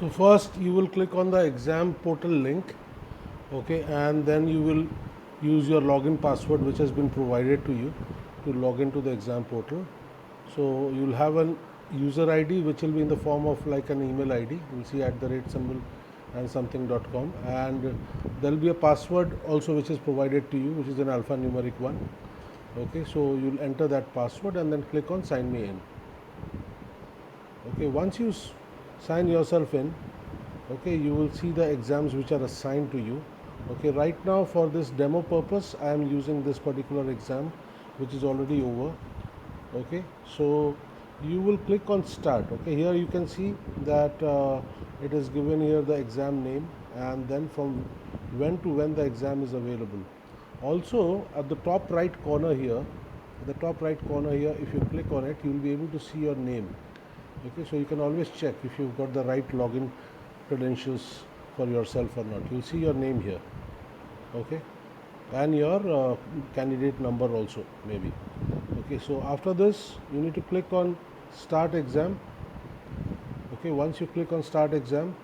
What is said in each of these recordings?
So first you will click on the exam portal link, okay, and then you will use your login password which has been provided to you to log into the exam portal. So you'll have an user ID which will be in the form of like an email ID. You'll see @ symbol and something.com, and there will be a password also which is provided to you, which is an alphanumeric one. Okay, so you'll enter that password and then click on sign me in. Okay, once you sign yourself in, okay, you will see the exams which are assigned to you. Okay, right now for this demo purpose I am using this particular exam which is already over. Okay, so you will click on start. Okay, here you can see that it is given here the exam name and then from when to when the exam is available. Also at the top right corner here, if you click on it, you will be able to see your name. Okay, so you can always check if you've got the right login credentials for yourself or not. You'll see your name here, okay, and your candidate number also maybe. Okay, so after this you need to click on start exam. Okay, once you click on start exam,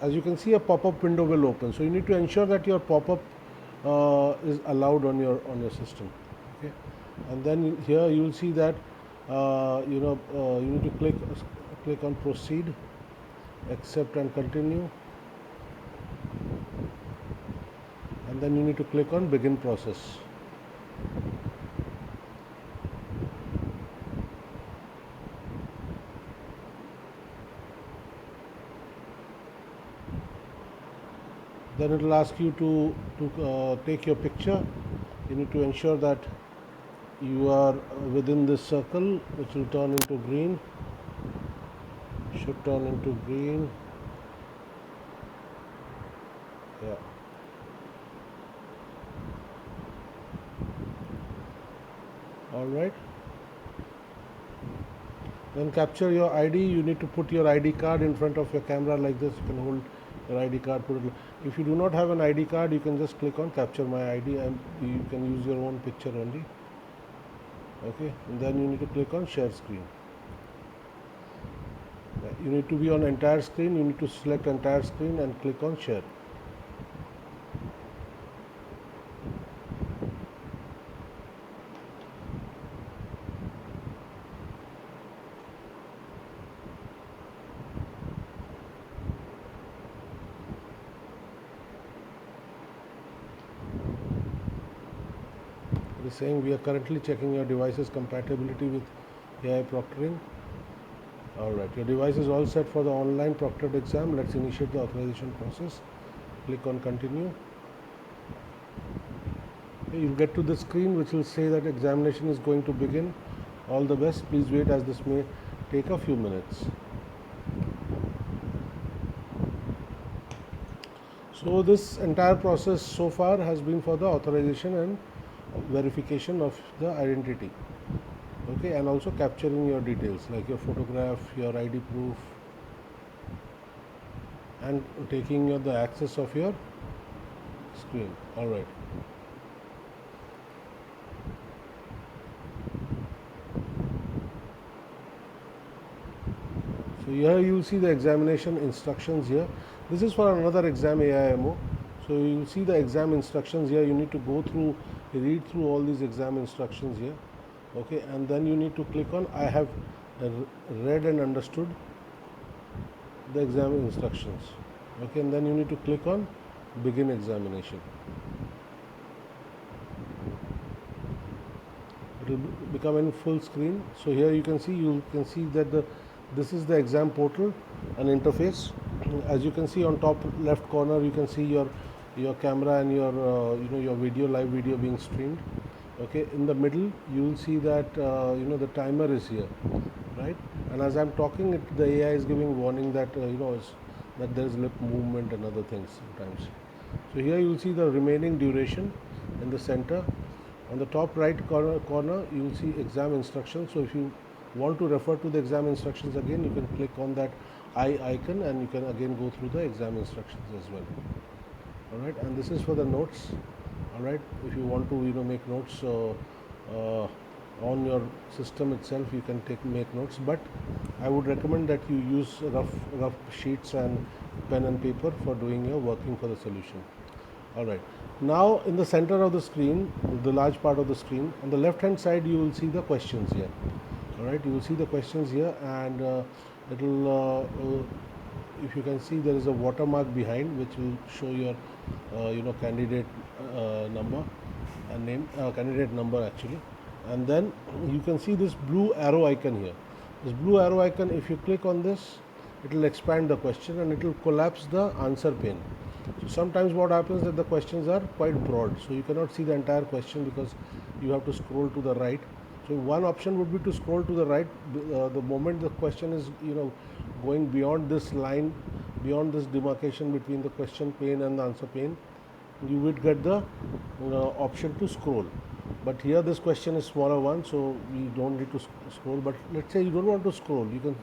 as you can see, a pop-up window will open. So you need to ensure that your pop-up is allowed on your system. Okay, and then here you will see that you need to click on proceed, accept and continue, and then you need to click on begin process. Then it will ask you to take your picture. You need to ensure that you are within this circle, which will turn into green. Should turn into green. Yeah. All right. Then capture your ID. You need to put your ID card in front of your camera like this. You can hold your ID card, put it. If you do not have an ID card, you can just click on capture my ID and you can use your own picture only. Okay, and then you need to click on share screen. You need to be on entire screen. You need to select entire screen and click on share. It is saying we are currently checking your device's compatibility with AI proctoring. Alright, your device is all set for the online proctored exam. Let's initiate the authorization process. Click on continue. Okay, you'll get to the screen which will say that examination is going to begin. All the best. Please wait as this may take a few minutes. So this entire process so far has been for the authorization and verification of the identity. Okay, and also capturing your details like your photograph, your ID proof, and taking the access of your screen. All right. So here you will see the examination instructions here. This is for another exam, AIMO. So you will see the exam instructions here. You need to go through, read through all these exam instructions here. Okay, and then you need to click on I have read and understood the exam instructions. Okay, and then you need to click on begin examination. It will become in full screen. So here you can see that this is the exam portal and interface. As you can see on top left corner, you can see your camera and your your live video being streamed. Okay, in the middle you will see that the timer is here, right? And as I'm talking, the AI is giving warning that that there is lip movement and other things sometimes. So here you will see the remaining duration in the center. On the top right corner you will see exam instructions. So if you want to refer to the exam instructions again, you can click on that eye icon and you can again go through the exam instructions as well. All right, and this is for the notes. All right, if you want to make notes on your system itself you can make notes, but I would recommend that you use rough sheets and pen and paper for doing your working for the solution. Alright, now in the center of the screen, the large part of the screen, on the left hand side you will see the questions here. Alright, you will see the questions here, and it will if you can see, there is a watermark behind which will show your candidate number and name, candidate number actually, and then you can see this blue arrow icon here. This blue arrow icon, if you click on this, it will expand the question and it will collapse the answer pane. So sometimes what happens is that the questions are quite broad, so you cannot see the entire question because you have to scroll to the right. So one option would be to scroll to the right. The moment the question is going beyond this line, beyond this demarcation between the question pane and the answer pane, you would get the option to scroll. But here this question is smaller one, so we don't need to scroll. But let's say you don't want to scroll, you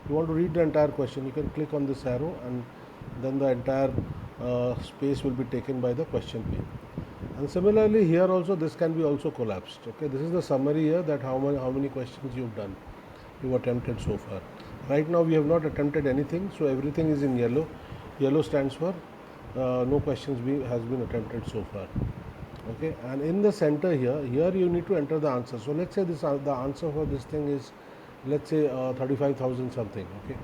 want to read the entire question, you can click on this arrow and then the entire space will be taken by the question pane. And similarly here also this can be also collapsed. Okay, this is the summary here, that how many questions you've attempted so far. Right now we have not attempted anything, so everything is in yellow. Yellow stands for no questions has been attempted so far. Okay, and in the center here you need to enter the answer. So let's say this the answer for this thing is, let's say 35,000 something. Okay,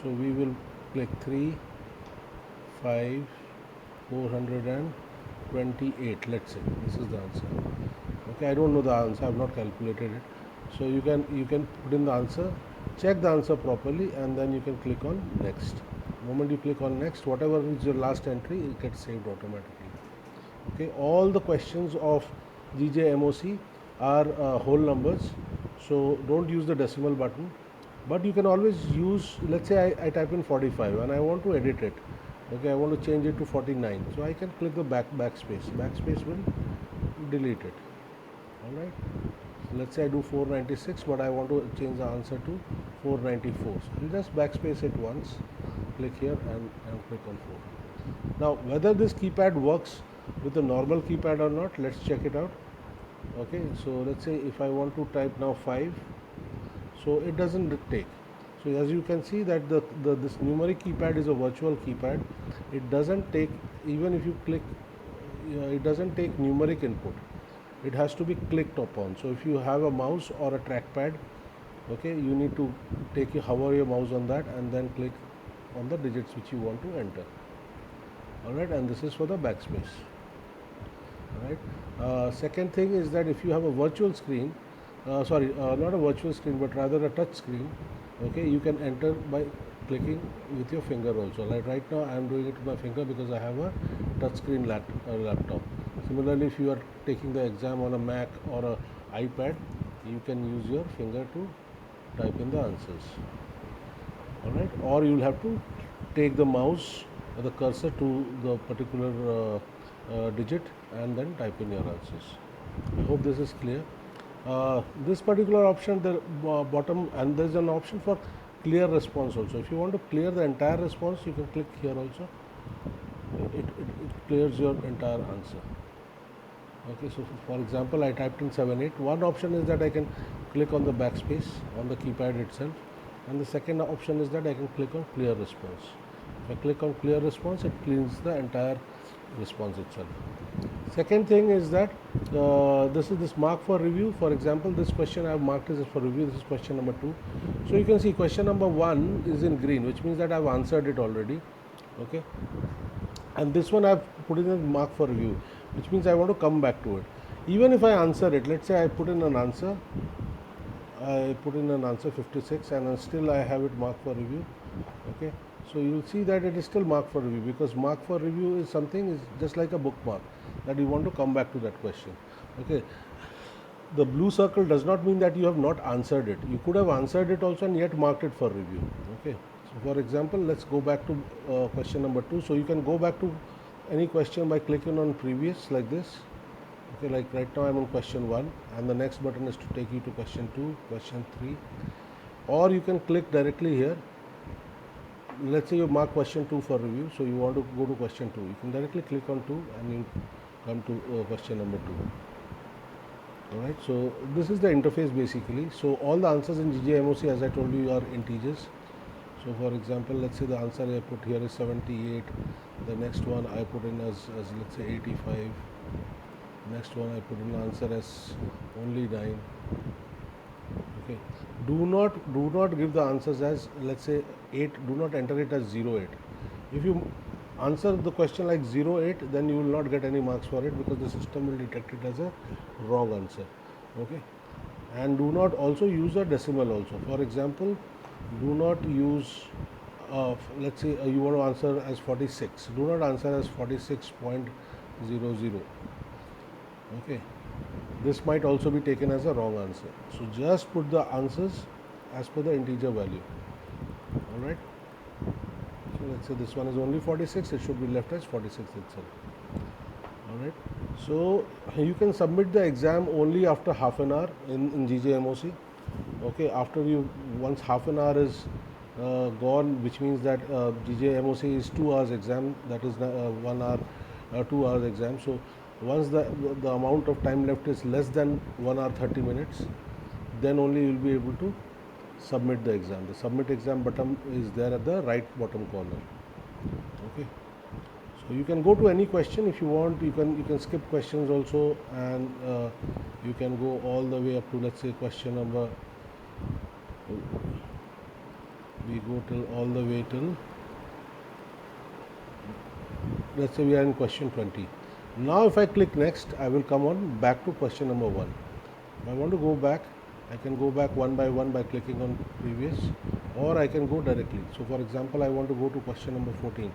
so we will click 3, 5, 428. Let's say this is the answer. Okay, I don't know the answer, I have not calculated it. So you can put in the answer, check the answer properly, and then you can click on next. The moment you click on next, whatever is your last entry, it gets saved automatically. Okay, all the questions of GJMOC are whole numbers, so don't use the decimal button, but you can always use, let's say I type in 45 and I want to edit it. Okay, I want to change it to 49, so I can click the backspace will delete it. Alright, so let's say I do 496, but I want to change the answer to 494, so you just backspace it once, click here and click on 4. Now whether this keypad works with a normal keypad or not, let's check it out. Okay, so let's say if I want to type now 5, so it doesn't take. So as you can see that this numeric keypad is a virtual keypad. It doesn't take, even if you click, it doesn't take numeric input. It has to be clicked upon. So if you have a mouse or a trackpad, okay, you need to hover your mouse on that and then click on the digits which you want to enter. Alright, and this is for the backspace. Alright. Second thing is that if you have a virtual screen, not a virtual screen, but rather a touch screen, okay, you can enter by clicking with your finger also. Like right now I am doing it with my finger because I have a touch screen laptop. Similarly, if you are taking the exam on a Mac or a iPad, you can use your finger to type in the answers. Alright, or you will have to take the mouse or the cursor to the particular digit and then type in your answers. I hope this is clear. This particular option, the bottom, and there is an option for clear response also. If you want to clear the entire response, you can click here also. It clears your entire answer. Okay, so for example, I typed in 78. One option is that I can click on the backspace on the keypad itself, and the second option is that I can click on clear response. If I click on clear response, it cleans the entire response itself. Second thing is that this is this mark for review. For example, this question I have marked as for review. This is question number 2. So you can see question number 1 is in green, which means that I have answered it already. Okay, and this one I have put in a mark for review, which means I want to come back to it. Even if I answer it, let's say I put in an answer, 56, and still I have it marked for review. Okay, so you will see that it is still marked for review, because mark for review is something, is just like a bookmark, that you want to come back to that question. Okay, the blue circle does not mean that you have not answered it. You could have answered it also and yet marked it for review. Okay, so for example, let's go back to question number 2. So you can go back to any question by clicking on previous, like this. Okay, like right now I am on question 1, and the next button is to take you to question 2, question 3, or you can click directly here. Let's say you mark question 2 for review, so you want to go to question 2. You can directly click on 2 and you come to question number 2. Alright, so this is the interface basically. So all the answers in GJMOC, as I told you, are integers. So for example, let's say the answer I put here is 78, the next one I put in as let's say 85, next one I put in answer as only 9. Okay, do not give the answers as, let's say, 8, do not enter it as 08. If you answer the question like 08, then you will not get any marks for it, because the system will detect it as a wrong answer. Okay, and do not also use a decimal also. For example, do not use let's say you want to answer as 46, do not answer as 46.00. okay, this might also be taken as a wrong answer. So just put the answers as per the integer value. Alright, so let's say this one is only 46, it should be left as 46 itself. Alright, so you can submit the exam only after half an hour in GJMOC. Okay, after you, once half an hour is gone, which means that GJMOC is 2 hours exam, that is 1 hour 2 hours exam. So once the amount of time left is less than 1 hour 30 minutes, then only you will be able to submit the exam. The submit exam button is there at the right bottom corner. Okay, so you can go to any question if you want. You can skip questions also, and you can go all the way up to, let's say, question number, we go till all the way till, let's say we are in question 20. Now if I click next, I will come on back to question number 1. If I want to go back, I can go back one by one by clicking on previous, or I can go directly. So for example, I want to go to question number 14.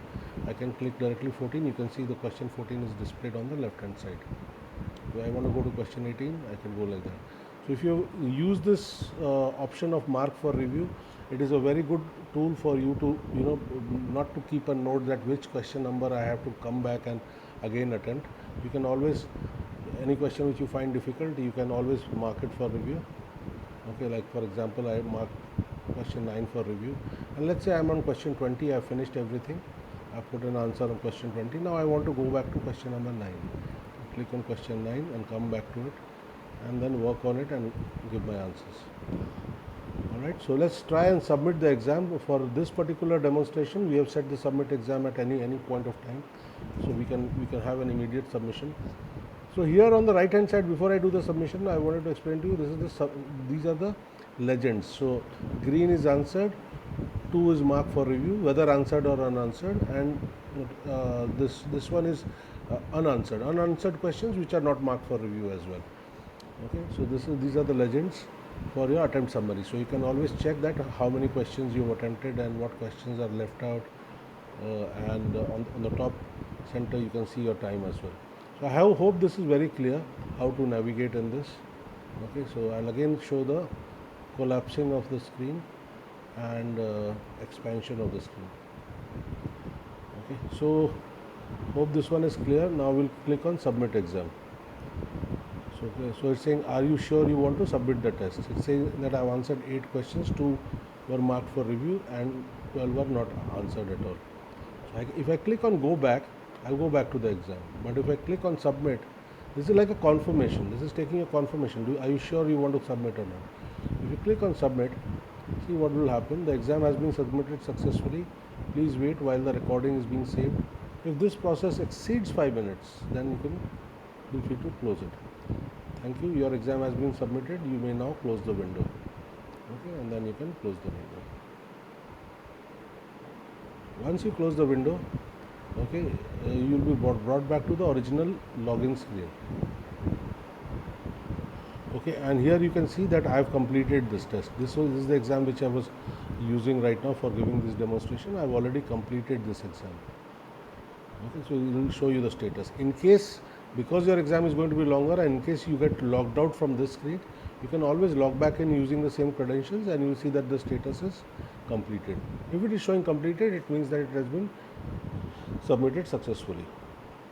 I can click directly 14. You can see the question 14 is displayed on the left hand side. If I want to go to question 18, I can go like that. So if you use this option of mark for review, it is a very good tool for you to, not to keep a note that which question number I have to come back and again attempt. You can always, any question which you find difficult, you can always mark it for review. Okay, like for example, I mark question 9 for review, and let's say I am on question 20. I finished everything, I put an answer on question 20. Now I want to go back to question number 9. Click on question 9 and come back to it, and then work on it and give my answers. Alright, so let's try and submit the exam. For this particular demonstration, we have set the submit exam at any point of time, so we can have an immediate submission. So here on the right hand side, before I do the submission, I wanted to explain to you, these are the legends. So green is answered, 2 is marked for review, whether answered or unanswered, and this one is unanswered questions which are not marked for review as well. Okay, so these are the legends for your attempt summary. So you can always check that how many questions you have attempted and what questions are left out, and on the top center you can see your time as well. So I hope this is very clear how to navigate in this. Okay, so I'll again show the collapsing of the screen and expansion of the screen. Okay, so hope this one is clear. Now we'll click on submit exam. So it's saying, are you sure you want to submit the test? It's saying that I've answered 8 questions, 2 were marked for review and 12 were not answered at all. So if I click on go back, I'll go back to the exam. But if I click on submit, this is like a confirmation. This is taking a confirmation. Are you sure you want to submit or not? If you click on submit, see what will happen. The exam has been submitted successfully. Please wait while the recording is being saved. If this process exceeds 5 minutes, then you can feel free to close it. Thank you. Your exam has been submitted. You may now close the window. Okay, and then you can close the window. Once you close the window, okay, you will be brought back to the original login screen. Okay, and here you can see that I have completed this test. This is the exam which I was using right now for giving this demonstration. I have already completed this exam. Okay, so it will show you the status. In case, because your exam is going to be longer, and in case you get logged out from this screen, you can always log back in using the same credentials, and you will see that the status is completed. If it is showing completed, it means that it has been submitted successfully.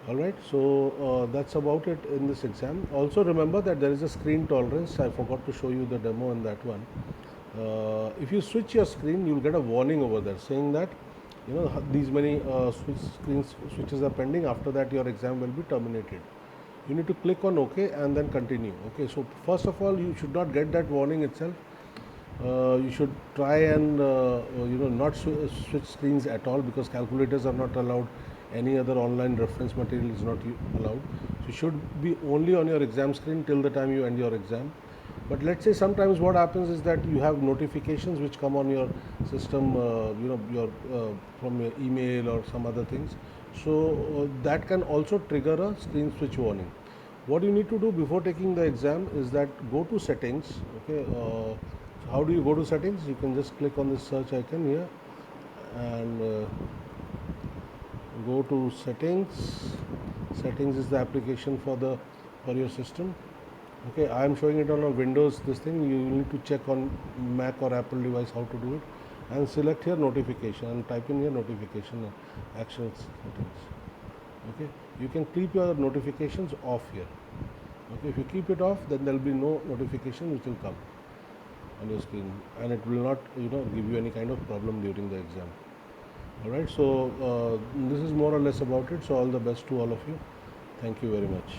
Alright, so that's about it in this exam. Also remember that there is a screen tolerance. I forgot to show you the demo in that one. If you switch your screen, you will get a warning over there saying that these many switches are pending. After that, your exam will be terminated. you need to click on OK and then continue. Okay, so first of all, you should not get that warning itself. You should try and not switch screens at all, because calculators are not allowed. Any other online reference material is not allowed. So you should be only on your exam screen till the time you end your exam. But let's say sometimes what happens is that you have notifications which come on your system, from your email or some other things. So that can also trigger a screen switch warning. What you need to do before taking the exam is that go to settings. Okay, so how do you go to settings? You can just click on this search icon here and go to settings. Settings is the application for your system. Okay, I am showing it on a Windows this thing. You need to check on Mac or Apple device how to do it, and select here notification and type in here notification actions settings. Okay, you can keep your notifications off here. Okay, if you keep it off, then there will be no notification which will come on your screen, and it will not give you any kind of problem during the exam. Alright, so this is more or less about it. So all the best to all of you. Thank you very much.